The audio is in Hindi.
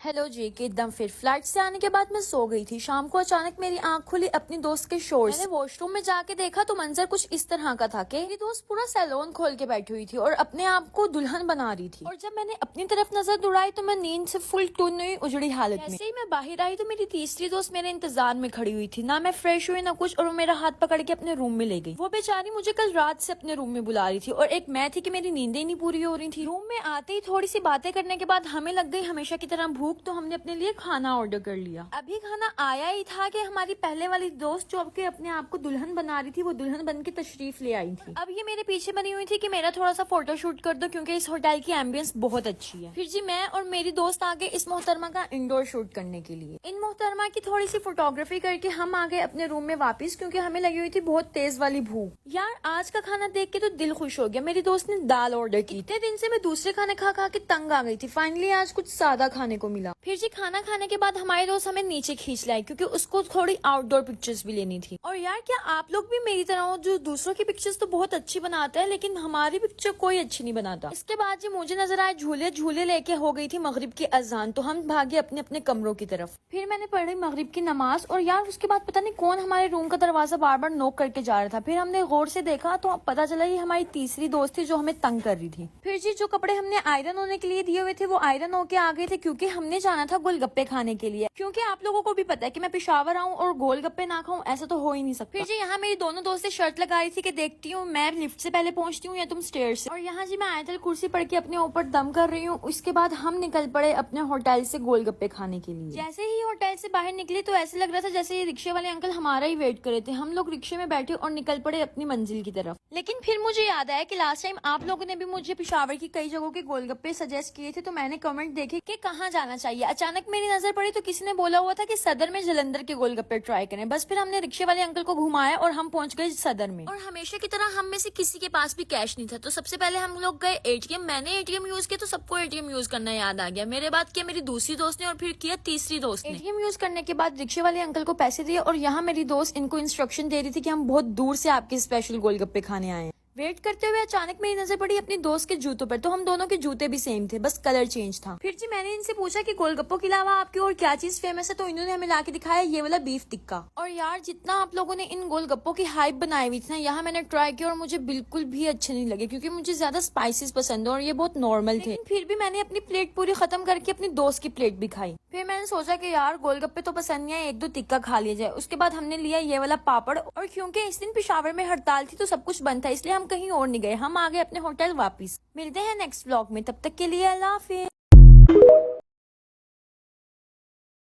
हेलो जी के एकदम फिर फ्लाइट से आने के बाद मैं सो गई थी। शाम को अचानक मेरी आंख खुली अपनी दोस्त के शोर से। मैंने वॉशरूम में जाके देखा तो मंजर कुछ इस तरह का था कि मेरी दोस्त पूरा सैलून खोल के बैठी हुई थी और अपने आप को दुल्हन बना रही थी। और जब मैंने अपनी तरफ नजर दौड़ाई तो मैं नींद से फुल टून हुई उजड़ी हालत में। जैसे ही मैं बाहर आई तो मेरी तीसरी दोस्त मेरे इंतजार में खड़ी हुई थी। ना मैं फ्रेश हुई ना कुछ, और वो मेरा हाथ पकड़ के अपने रूम में ले गई। वो बेचारी मुझे कल रात से अपने रूम में बुला रही थी और एक मैं थी कि मेरी नींदें नहीं पूरी हो रही थी। रूम में आते ही थोड़ी सी बातें करने के बाद हमें लग गई हमेशा की तरह भूख, तो हमने अपने लिए खाना ऑर्डर कर लिया। अभी खाना आया ही था कि हमारी पहले वाली दोस्त जो अब के अपने आप को दुल्हन बना रही थी वो दुल्हन बन के तशरीफ ले आई थी। अब ये मेरे पीछे बनी हुई थी कि मेरा थोड़ा सा फोटो शूट कर दो क्योंकि इस होटल की एम्बियंस बहुत अच्छी है। फिर जी मैं और मेरी दोस्त आ गए इस मोहतरमा का इंडोर शूट करने के लिए। इन मोहतरमा की थोड़ी सी फोटोग्राफी करके हम आ गए अपने रूम में वापस क्योंकि हमें लगी हुई थी बहुत तेज वाली भूख। यार आज का खाना देख के तो दिल खुश हो गया। मेरी दोस्त ने दाल ऑर्डर की। इतने दिन से मैं दूसरे खाने खा खा के तंग आ गई थी। फाइनली आज कुछ सादा खाने को मिला। फिर जी खाना खाने के बाद हमारे दोस्त हमें नीचे खींच लाए क्योंकि उसको थोड़ी आउटडोर पिक्चर्स भी लेनी थी। और यार क्या आप लोग भी मेरी तरह हो जो दूसरों की पिक्चर्स तो बहुत अच्छी बनाते हैं लेकिन हमारी पिक्चर कोई अच्छी नहीं बनाता। इसके बाद जी मुझे नजर आए झूले लेके हो गई थी मगरिब की अजान, तो हम भागे अपने अपने कमरों की तरफ। फिर मैंने पढ़ी मगरिब की नमाज और यार उसके बाद पता नहीं कौन हमारे रूम का दरवाजा बार बार नॉक करके जा रहा था। फिर हमने गौर से देखा तो पता चला ये हमारी तीसरी दोस्त थी जो हमें तंग कर रही थी। फिर जी जो कपड़े हमने आयरन होने के लिए दिए हुए थे वो आयरन होके आ गए थे क्योंकि हमने जाना था गोलगप्पे खाने के लिए। क्योंकि आप लोगों को भी पता है कि मैं पेशावर आऊँ और गोलगप्पे ना खाऊं, ऐसा तो हो ही नहीं सकता। फिर जी यहाँ मेरी दोनों दोस्तें शर्त लगा रही थी कि देखती हूँ मैं लिफ्ट से पहले पहुंचती हूँ या तुम स्टेयर से। और यहाँ जी मैं आयतल कुर्सी पढ़ के अपने ऊपर दम कर रही हूँ। उसके बाद हम निकल पड़े अपने होटल से गोलगप्पे खाने के लिए। जैसे ही होटल से बाहर निकले तो ऐसे लग रहा था जैसे ये रिक्शे वाले अंकल हमारा ही वेट कर रहे थे। हम लोग रिक्शे में बैठे और निकल पड़े अपनी मंजिल की तरफ। लेकिन फिर मुझे याद आया कि लास्ट टाइम आप लोगों ने भी मुझे पेशावर की कई जगहों के गोलगप्पे सजेस्ट किए थे, तो मैंने कमेंट देखे कि कहाँ जाना चाहिए। अचानक मेरी नजर पड़ी तो किसी ने बोला हुआ था कि सदर में जलंधर के गोलगप्पे ट्राई करें। बस फिर हमने रिक्शे वाले अंकल को घुमाया और हम पहुंच गए सदर में। और हमेशा की तरह हम में से किसी के पास भी कैश नहीं था, तो सबसे पहले हम लोग गए एटीएम। मैंने एटीएम यूज किया तो सबको एटीएम यूज करना याद आ गया। मेरे बाद किया मेरी दूसरी दोस्त ने और फिर किया तीसरी दोस्त ने। एटीएम यूज करने के बाद रिक्शे वाले अंकल को पैसे दिए और यहाँ मेरी दोस्त इनको इंस्ट्रक्शन दे रही थी कि हम बहुत दूर से आपके स्पेशल गोलगप्पे खाने आए हैं। वेट करते हुए अचानक मेरी नजर पड़ी अपनी दोस्त के जूतों पर, तो हम दोनों के जूते भी सेम थे, बस कलर चेंज था। फिर जी मैंने इनसे पूछा कि गोलगप्पों के अलावा आपकी और क्या चीज फेमस है, तो इन्होंने हमें ला के दिखाया ये वाला बीफ टिक्का। और यार जितना आप लोगों ने इन गोलगप्पों की हाइप बनाई हुई थी ना, यहाँ मैंने ट्राई किया और मुझे बिल्कुल भी अच्छे नहीं लगे क्योंकि मुझे ज्यादा स्पाइसेस पसंद है और ये बहुत नॉर्मल थे। फिर भी मैंने अपनी प्लेट पूरी खत्म करके अपनी दोस्त की प्लेट भी खाई। फिर मैंने सोचा कि यार गोलगप्पे तो पसंद नहीं है, एक दो टिक्का खा लिया जाए। उसके बाद हमने लिया ये वाला पापड़, और क्योंकि इस दिन पेशावर में हड़ताल थी तो सब कुछ बंद था, इसलिए हम कहीं और नहीं गए। हम आ गए अपने होटल वापस। मिलते हैं नेक्स्ट व्लॉग में, तब तक के लिए अल्लाह हाफिज़।